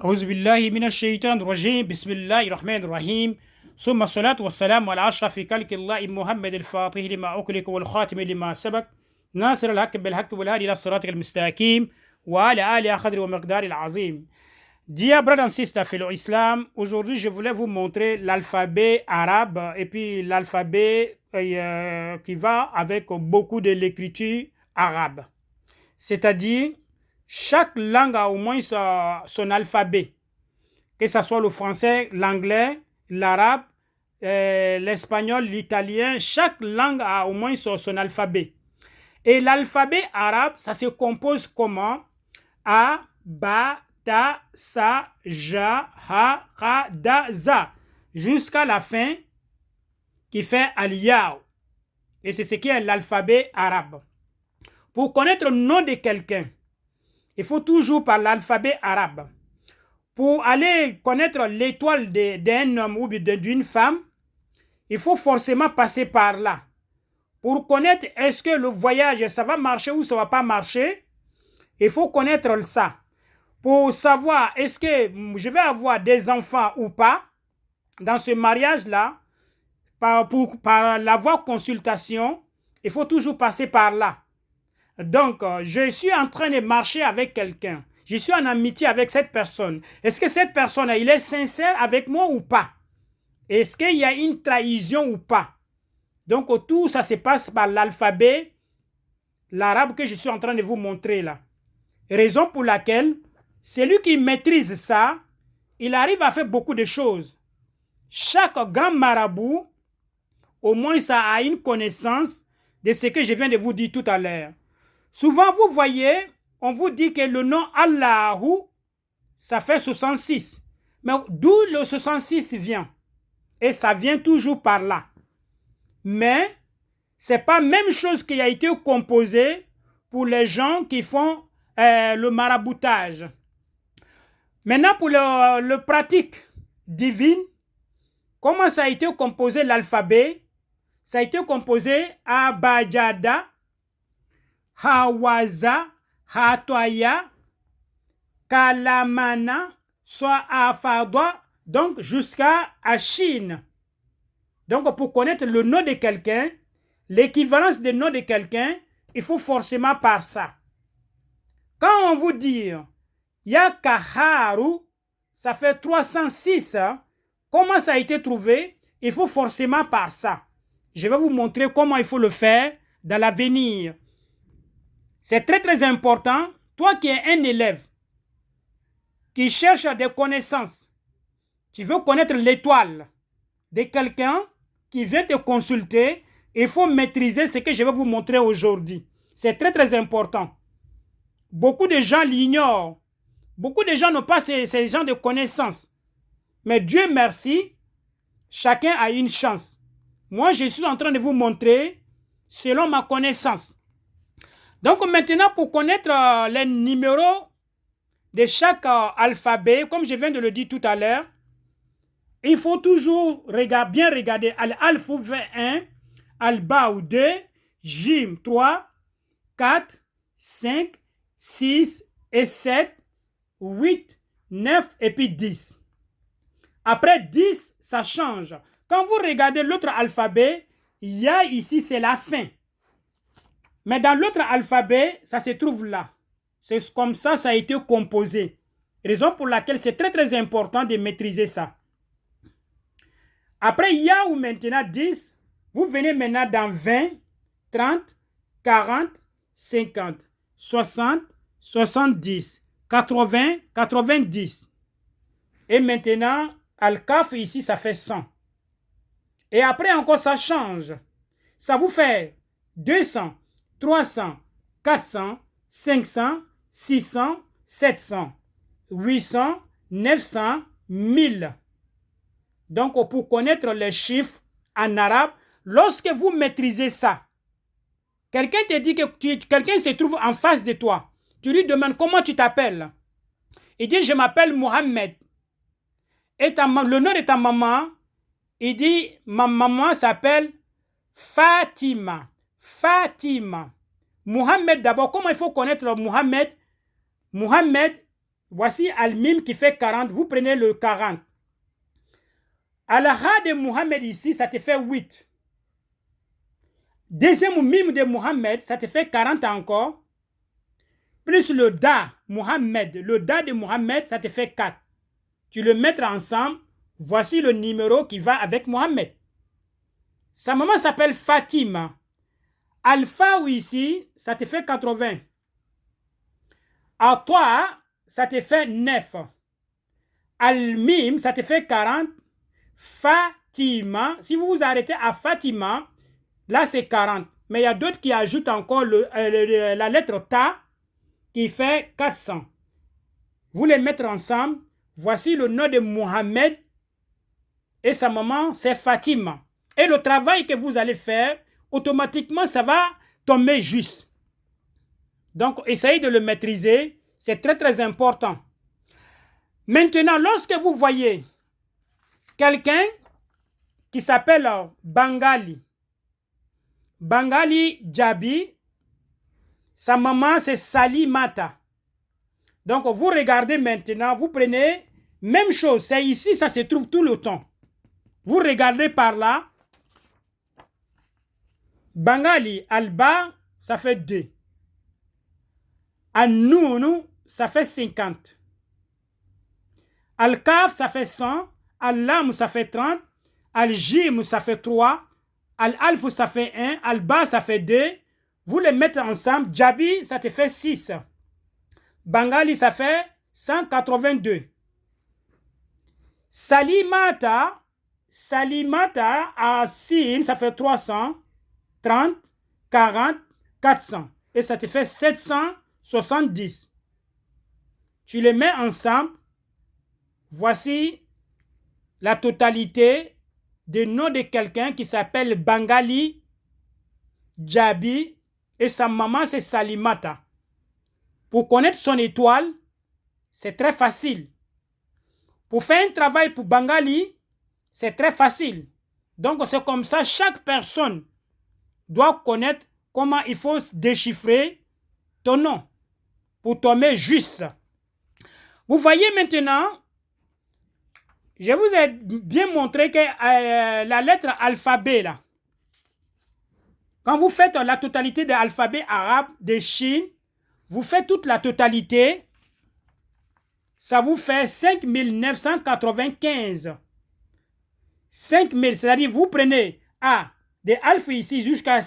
أعوذ بالله من الشيطان الرجيم بسم الله الرحمن الرحيم ثم الصلاة والسلام على أشرف خلق الله محمد الفاتح لما أغلق والخاتم لما سبق ناصر الحق بالحق والهادي إلى صراطك المستقيم وعلى آله قدر ومقدار العظيم. Dear brothers and sisters fellow Islam, aujourd'hui je voulais vous montrer l'alphabet arabe et puis l'alphabet qui va avec beaucoup de l'écriture arabe. C'est-à-dire, chaque langue a au moins son alphabet, que ce soit le français, l'anglais, l'arabe, l'espagnol, l'italien, chaque langue a au moins son alphabet. Et l'alphabet arabe, ça se compose comment? A, Ba, Ta, Sa, Ja, Ha, Ra, Da, Za, jusqu'à la fin qui fait Al-Yaw. Et c'est ce qui est l'alphabet arabe. Pour connaître le nom de quelqu'un, il faut toujours par l'alphabet arabe. Pour aller connaître l'étoile d'un homme ou d'une femme, il faut forcément passer par là. Pour connaître est-ce que le voyage, ça va marcher ou ça ne va pas marcher, il faut connaître ça. Pour savoir est-ce que je vais avoir des enfants ou pas, dans ce mariage-là, par la voie consultation, il faut toujours passer par là. Donc, je suis en train de marcher avec quelqu'un. Je suis en amitié avec cette personne. Est-ce que cette personne, il est sincère avec moi ou pas? Est-ce qu'il y a une trahison ou pas? Donc, tout ça se passe par l'alphabet, l'arabe que je suis en train de vous montrer là. Raison pour laquelle, celui qui maîtrise ça, il arrive à faire beaucoup de choses. Chaque grand marabout, au moins ça a une connaissance de ce que je viens de vous dire tout à l'heure. Souvent, vous voyez, on vous dit que le nom Allahu, ça fait 66. Mais d'où le 66 vient? Et ça vient toujours par là. Mais ce n'est pas la même chose qui a été composée pour les gens qui font le maraboutage. Maintenant, pour le pratique divine, comment ça a été composé l'alphabet? Ça a été composé Abajada, Hawaza, Hatoya, Kalamana, soit Afadwa, donc jusqu'à Chine. Donc pour connaître le nom de quelqu'un, l'équivalence du nom de quelqu'un, il faut forcément par ça. Quand on vous dit Yakaharu, ça fait 306, comment ça a été trouvé? Il faut forcément par ça. Je vais vous montrer comment il faut le faire dans l'avenir. C'est très très important. Toi qui es un élève, qui cherche des connaissances, tu veux connaître l'étoile de quelqu'un qui vient te consulter, il faut maîtriser ce que je vais vous montrer aujourd'hui. C'est très très important. Beaucoup de gens l'ignorent. Beaucoup de gens n'ont pas ces genres de connaissances. Mais Dieu merci, chacun a une chance. Moi, je suis en train de vous montrer selon ma connaissance. Donc maintenant, pour connaître les numéros de chaque alphabet, comme je viens de le dire tout à l'heure, il faut toujours bien regarder Al-Alphabet 1, Al-Baou 2, Jim 3, 4, 5, 6 et 7, 8, 9 et puis 10. Après 10, ça change. Quand vous regardez l'autre alphabet, il y a ici, c'est la fin. Mais dans l'autre alphabet, ça se trouve là. C'est comme ça, ça a été composé. Raison pour laquelle c'est très très important de maîtriser ça. Après, il y a où maintenant 10, vous venez maintenant dans 20, 30, 40, 50, 60, 70, 80, 90. Et maintenant, Al-Kaf ici, ça fait 100. Et après encore, ça change. Ça vous fait 200, 300, 400, 500, 600, 700, 800, 900, 1000. Donc, pour connaître les chiffres en arabe, lorsque vous maîtrisez ça, quelqu'un te dit que quelqu'un se trouve en face de toi. Tu lui demandes comment tu t'appelles. Il dit, je m'appelle Mohamed. Et le nom de ta maman, il dit, ma maman s'appelle Fatima. Fatima. Mohamed d'abord, comment il faut connaître Mohamed? Mohamed, Voici Al-Mim qui fait 40. Vous prenez le 40. Al-Ha de Mohammed ici, ça te fait 8. Deuxième Mim de Mohammed, ça te fait 40 encore. Plus le Da, Mohammed. Le Da de Mohammed, ça te fait 4. Tu le mets ensemble. Voici le numéro qui va avec Mohammed. Sa maman s'appelle Fatima. Alpha ici, ça te fait 80. À toi, ça te fait 9. Al-Mim, ça te fait 40. Fatima, si vous vous arrêtez à Fatima, là c'est 40. Mais il y a d'autres qui ajoutent encore la lettre Ta qui fait 400. Vous les mettez ensemble. Voici le nom de Mohammed et sa maman, c'est Fatima. Et le travail que vous allez faire, automatiquement, ça va tomber juste. Donc, essayez de le maîtriser. C'est très, très important. Maintenant, lorsque vous voyez quelqu'un qui s'appelle Bangali Jabi, sa maman, c'est Salimata. Donc, vous regardez maintenant, vous prenez, même chose, c'est ici, ça se trouve tout le temps. Vous regardez par là, Bangali, Alba, ça fait 2. An-Noun, ça fait 50. Al-Kaf, ça fait 100. Al-Lam, ça fait 30. Al-Jim, ça fait 3. Al-Alf, ça fait 1. Al-Ba, ça fait 2. Vous les mettez ensemble. Jabi, ça te fait 6. Bangali, ça fait 182. Salimata à Sin, ça fait 300. 30, 40, 400. Et ça te fait 770. Tu les mets ensemble. Voici la totalité des noms de quelqu'un qui s'appelle Bangali Jabi et sa maman c'est Salimata. Pour connaître son étoile, c'est très facile. Pour faire un travail pour Bangali, c'est très facile. Donc c'est comme ça, chaque personne doit connaître comment il faut déchiffrer ton nom pour tomber juste. Vous voyez maintenant, je vous ai bien montré que la lettre alphabet là, quand vous faites la totalité de l'alphabet arabe de Chine, vous faites toute la totalité, ça vous fait 5995. 5000, c'est-à-dire vous prenez A, de alpha ici jusqu'à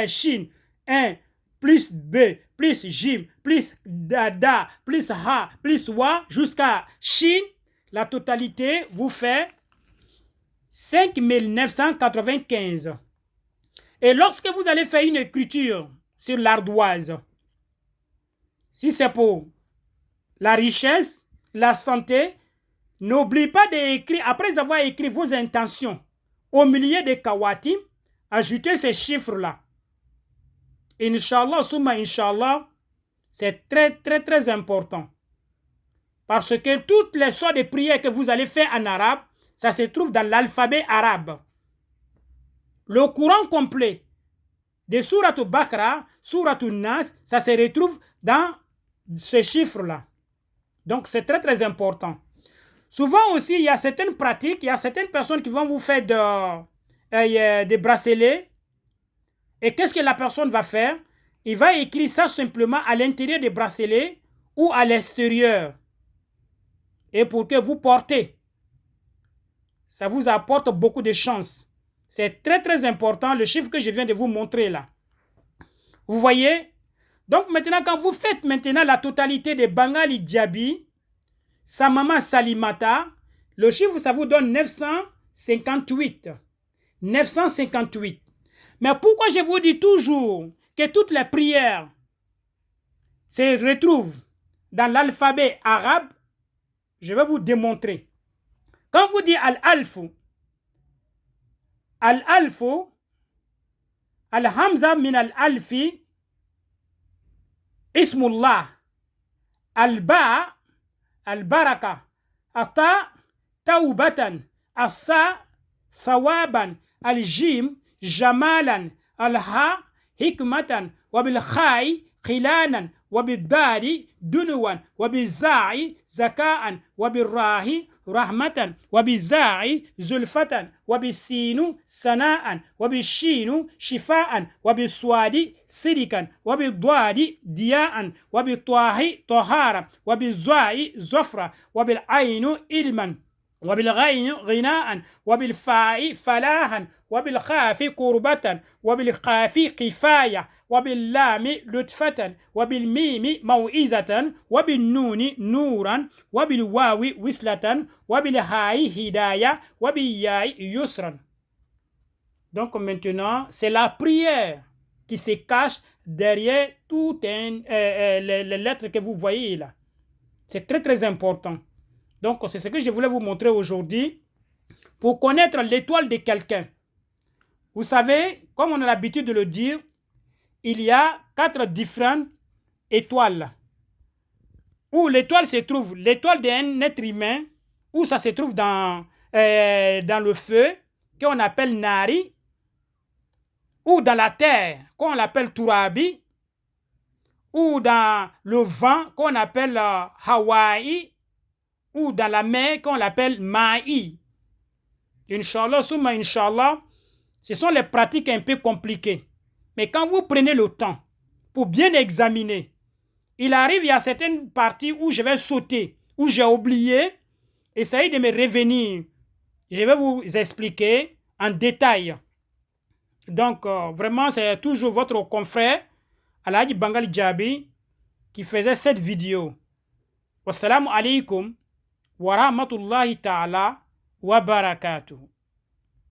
Chine, 1, plus B, plus Jim, plus Da, plus Ha, plus Wa, jusqu'à Chine, la totalité vous fait 5995. Et lorsque vous allez faire une écriture sur l'ardoise, si c'est pour la richesse, la santé, n'oubliez pas d'écrire, après avoir écrit vos intentions, au milieu des kawatim, ajoutez ces chiffres-là. Inch'Allah, summa Inch'Allah, c'est très, très, très important. Parce que toutes les sortes de prières que vous allez faire en arabe, ça se trouve dans l'alphabet arabe. Le courant complet de Surat al-Baqarah, Surat al-Nas, ça se retrouve dans ces chiffres-là. Donc, c'est très, très important. Souvent aussi, il y a certaines pratiques, il y a certaines personnes qui vont vous faire des bracelets. Et qu'est-ce que la personne va faire? Il va écrire ça simplement à l'intérieur des bracelets ou à l'extérieur. Et pour que vous portez, ça vous apporte beaucoup de chance. C'est très, très important, le chiffre que je viens de vous montrer là. Vous voyez? Donc maintenant, quand vous faites maintenant la totalité de Bangali Jabi, sa maman Salimata, le chiffre, ça vous donne 958. 958. Mais pourquoi je vous dis toujours que toutes les prières se retrouvent dans l'alphabet arabe? Je vais vous démontrer. Quand vous dites Al-Alfu, Al-Hamza min Al-Alfi, Ismullah, Al-Ba, Al-Baraka, Ata, Taubatan, Asa, Thawaban, Al-Jim, Jamalan, Al-Ha, Hikmatan, Wabil Khai, خلانا وبالدار دلوا وبالزاع زكاء وبالراه رحمة وبالزاع زلفة وبالسين سناء وبالشين شفاء وبالصاد صدقا وبالضاد ضياء وبالطاه طهارة وبالزاء زفرة وبالعين علما وبالغين غناء وبالفاء فلاحا وبالخاف قربة وبالقاف كفاية وباللام لطفة وبالميم موعظة وبالنون نورا وبالواو وصلة وبالهاء هداية وبالياء يسرا. Donc maintenant, c'est la prière qui se cache derrière toutes les lettres que vous voyez là. C'est très très important. Donc, c'est ce que je voulais vous montrer aujourd'hui pour connaître l'étoile de quelqu'un. Vous savez, comme on a l'habitude de le dire, il y a 4 différentes étoiles. Où l'étoile se trouve, l'étoile d'un être humain, où ça se trouve dans le feu, qu'on appelle Nari, ou dans la terre, qu'on appelle Turabi, ou dans le vent, qu'on appelle Hawaii, ou dans la mer qu'on l'appelle Maï. Inch'Allah, souma Inch'Allah, ce sont les pratiques un peu compliquées. Mais quand vous prenez le temps pour bien examiner, il arrive, il y a certaines parties où je vais sauter, où j'ai oublié, essayez de me revenir. Je vais vous expliquer en détail. Donc, vraiment, c'est toujours votre confrère, Alhaji Bangali Djabi, qui faisait cette vidéo. Wassalamu alaikum wa rahmatullahi ta'ala wa barakatuh.